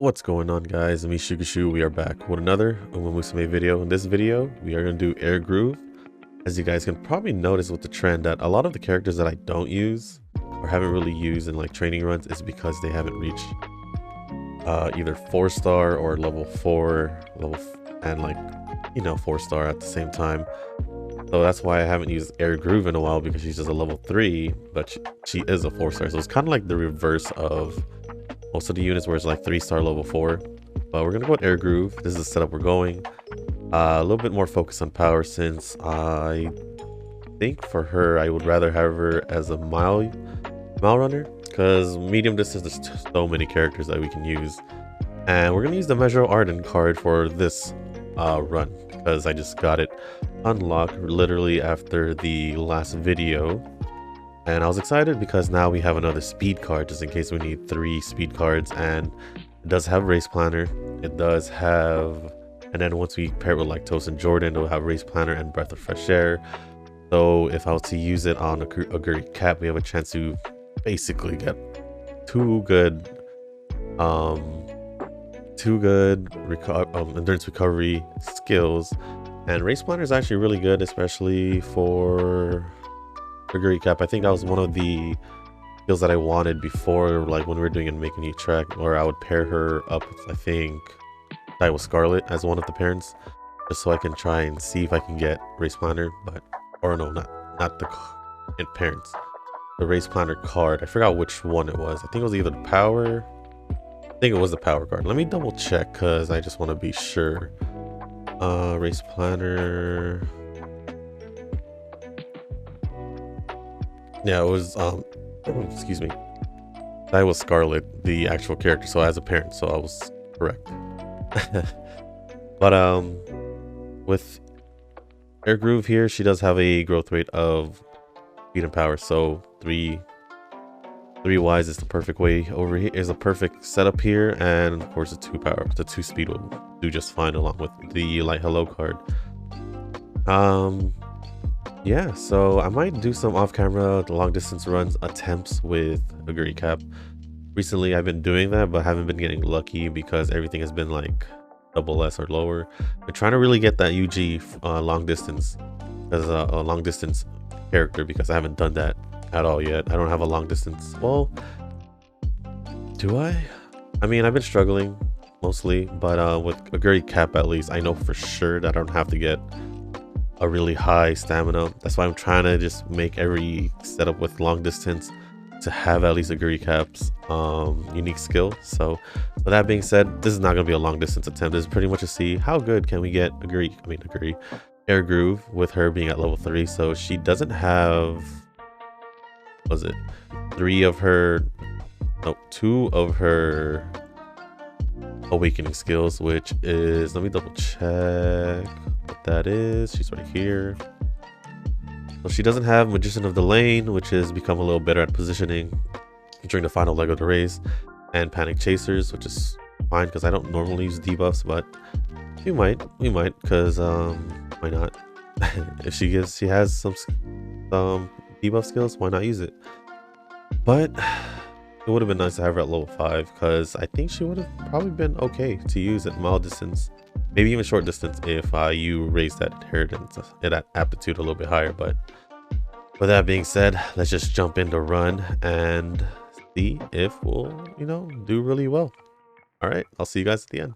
What's going on, guys? Me Shukushu. We are back with another Musume video. In this video, we are going to do Air Groove. As you guys can probably notice with the trend that a lot of the characters that I don't use or haven't really used in like training runs is because they haven't reached either 4-star or level 4 and like 4-star at the same time. So that's why I haven't used Air Groove in a while, because she's just a level 3, but she is a 4-star. So it's kind of like the reverse of most of the units where it's like 3-star level 4. But we're gonna go with Air Groove. This is the setup we're going. A little bit more focus on power, since I think for her I would rather have her as a mile runner, because medium distance there's so many characters that we can use. And we're gonna use the Measure of Ardent card for this run, because I just got it unlocked literally after the last video. And I was excited because now we have another speed card, just in case we need 3 speed cards. And it does have Race Planner. It does have, and then once we pair it with like Toast and Jordan, it'll have Race Planner and Breath of Fresh Air. So if I was to use it on a Great Cap, we have a chance to basically get two good endurance recovery skills. And Race Planner is actually really good, especially for Great Cap. I think that was one of the skills that I wanted before, like when we were doing it Make a New Track, or I would pair her up with, I think that was Scarlet as one of the parents, just so I can try and see if I can get Race Planner. But or no, not the parents, the Race Planner card. I forgot which one it was. I think it was either the power, I think it was the power card. Let me double check, because I just want to be sure. Race Planner, yeah, it was excuse me, that was Scarlet, the actual character, so as a parent, so I was correct. But with Air Groove here, she does have a growth rate of speed and power, so 3 Ys is the perfect way over here, is a perfect setup here. And of course the 2 speed will do just fine, along with the light hello card. Yeah, so I might do some off-camera long distance runs attempts with a Great Cap. Recently I've been doing that, but haven't been getting lucky because everything has been like double S or lower. I'm trying to really get that UG long distance as a long distance character, because I haven't done that at all yet. I don't have a long distance. Well, do I? I mean, I've been struggling mostly, but with a Great Cap at least I know for sure that I don't have to get a really high stamina. That's why I'm trying to just make every setup with long distance to have at least a Great Cap's unique skill. So with that being said, this is not going to be a long distance attempt. This is pretty much to see how good can we get Air Groove with her being at level 3. So she doesn't have, was it 2 of her awakening skills, which is, let me double check what that is. She's right here. Well, she doesn't have Magician of the Lane, which is become a little better at positioning during the final leg of the race, and Panic Chasers, which is fine because I don't normally use debuffs, but we might, because why not? If she has some debuff skills, why not use it? But it would have been nice to have her at level 5, because I think she would have probably been okay to use at mild distance, maybe even short distance, if you raise that inheritance, that aptitude a little bit higher. But with that being said, let's just jump into run and see if we'll do really well. All right, I'll see you guys at the end.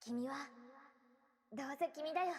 君はどうせ君だよ。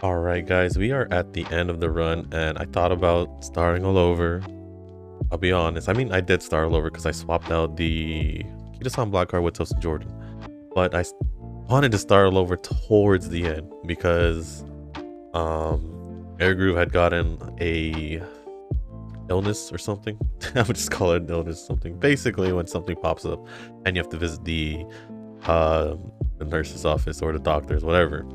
All right, guys, we are at the end of the run, and I thought about starting all over. I'll be honest. I mean, I did start all over because I swapped out the Kitasan Black card with Toast and Jordan. But I wanted to start all over towards the end because Air Groove had gotten a illness or something. I would just call it an illness or something. Basically, when something pops up and you have to visit the nurse's office or the doctor's, whatever.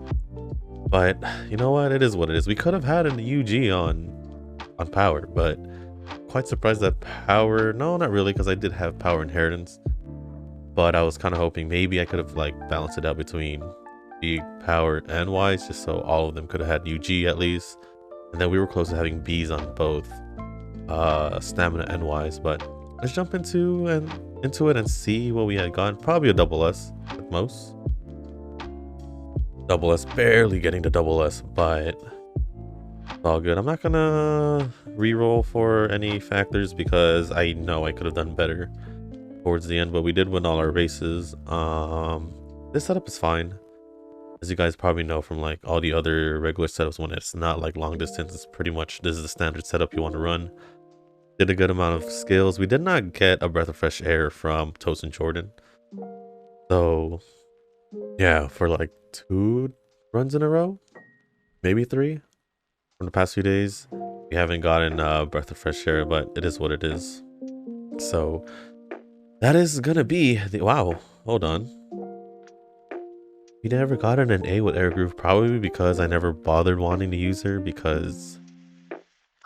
But you know what? It is what it is. We could have had an UG on power, but quite surprised that power. No, not really, because I did have power inheritance. But I was kind of hoping maybe I could have like balanced it out between the power and Ys, just so all of them could have had UG at least. And then we were close to having Bs on both stamina and Ys. But let's jump into it and see what we had gotten. Probably a double S at most. Double S, barely getting to double S, but it's all good. I'm not gonna re-roll for any factors because I know I could have done better towards the end, but we did win all our races. This setup is fine, as you guys probably know from like all the other regular setups. When it's not like long distance, it's pretty much this is the standard setup you want to run. Did a good amount of skills. We did not get a breath of fresh air from Toast and Jordan, so yeah, for like 2 runs in a row, maybe 3 from the past few days, we haven't gotten breath of fresh air, but it is what it is. So that is gonna be the wow. Hold on, we never got an A with Air Groove, probably because I never bothered wanting to use her because,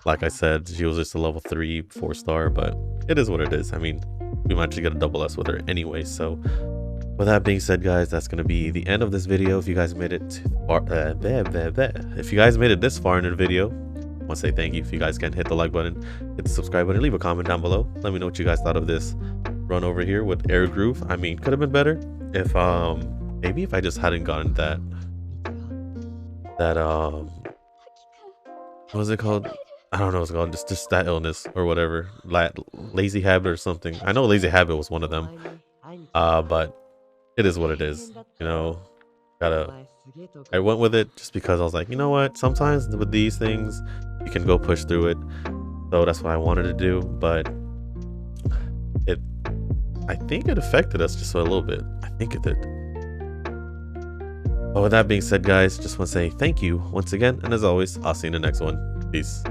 like I said, she was just a level 3 4-star. But it is what it is. I mean, we might just get a double S with her anyway. So with that being said, guys, that's going to be the end of this video. If you guys made it if you guys made it this far in the video, I want to say thank you. If you guys can, hit the like button, hit the subscribe button, leave a comment down below. Let me know what you guys thought of this run over here with Air Groove. I mean, could have been better if maybe if I just hadn't gotten that what was it called? I don't know what it's called, just that illness or whatever, lazy habit or something. I know lazy habit was one of them, but it is what it is, you know. I went with it just because I was like, you know what, sometimes with these things you can go push through it. So that's what I wanted to do, but I think it affected us just a little bit. I think it did. But with that being said, guys, just want to say thank you once again, and as always, I'll see you in the next one. Peace.